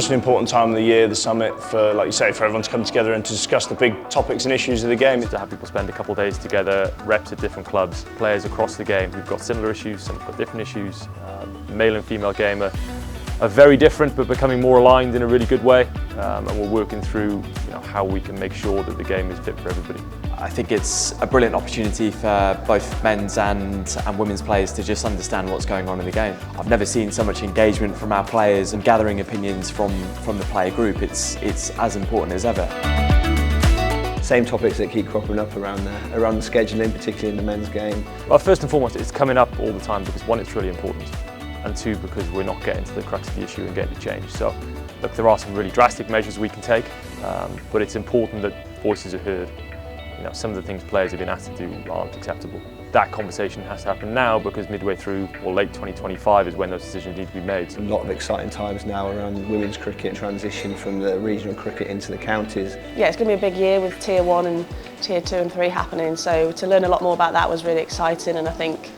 such an important time of the year, the summit, for, like you say, for everyone to come together and to discuss the big topics and issues of the game. To have people spend a couple of days together, reps at different clubs, players across the game who've got similar issues, some have got different issues. Male and female game are very different but becoming more aligned in a really good way, and we're working through how we can make sure that the game is fit for everybody. I think it's a brilliant opportunity for both men's and women's players to just understand what's going on in the game. I've never seen so much engagement from our players and gathering opinions from the player group. It's as important as ever. Same topics that keep cropping up around the scheduling, particularly in the men's game. Well, first and foremost, it's coming up all the time because one, it's really important, and two, because we're not getting to the crux of the issue and getting it changed. So, look, there are some really drastic measures we can take, but it's important that voices are heard. Some of the things players have been asked to do aren't acceptable. That conversation has to happen now because midway through, or late 2025, is when those decisions need to be made. A lot of exciting times now around women's cricket, transition from the regional cricket into the counties. Yeah, it's going to be a big year with Tier 1 and Tier 2 and 3 happening, so to learn a lot more about that was really exciting, and I think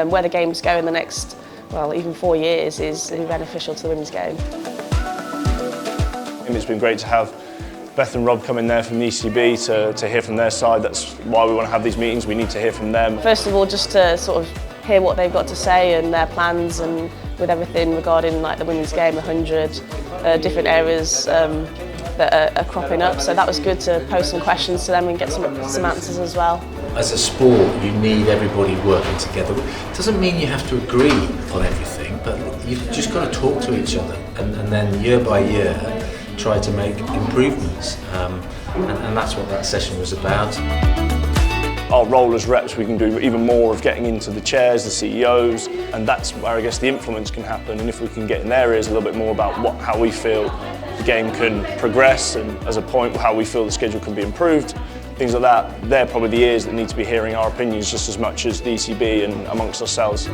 where the games go in the next, well, even 4 years is beneficial to the women's game. It's been great to have Beth and Rob come in there from the ECB to hear from their side. That's why we want to have these meetings. We need to hear from them. First of all, just to sort of hear what they've got to say and their plans, and with everything regarding like the women's game, 100 different areas that are cropping up. So that was good to pose some questions to them and get some answers as well. As a sport, you need everybody working together. It doesn't mean you have to agree on everything, but you've just got to talk to each other and then year by year try to make improvements, and that's what that session was about. Our role as reps, we can do even more of getting into the chairs, the CEOs, and that's where I guess the influence can happen. And if we can get in their ears a little bit more about how we feel the game can progress, and as a point how we feel the schedule can be improved, things like that, they're probably the ears that need to be hearing our opinions just as much as the ECB and amongst ourselves.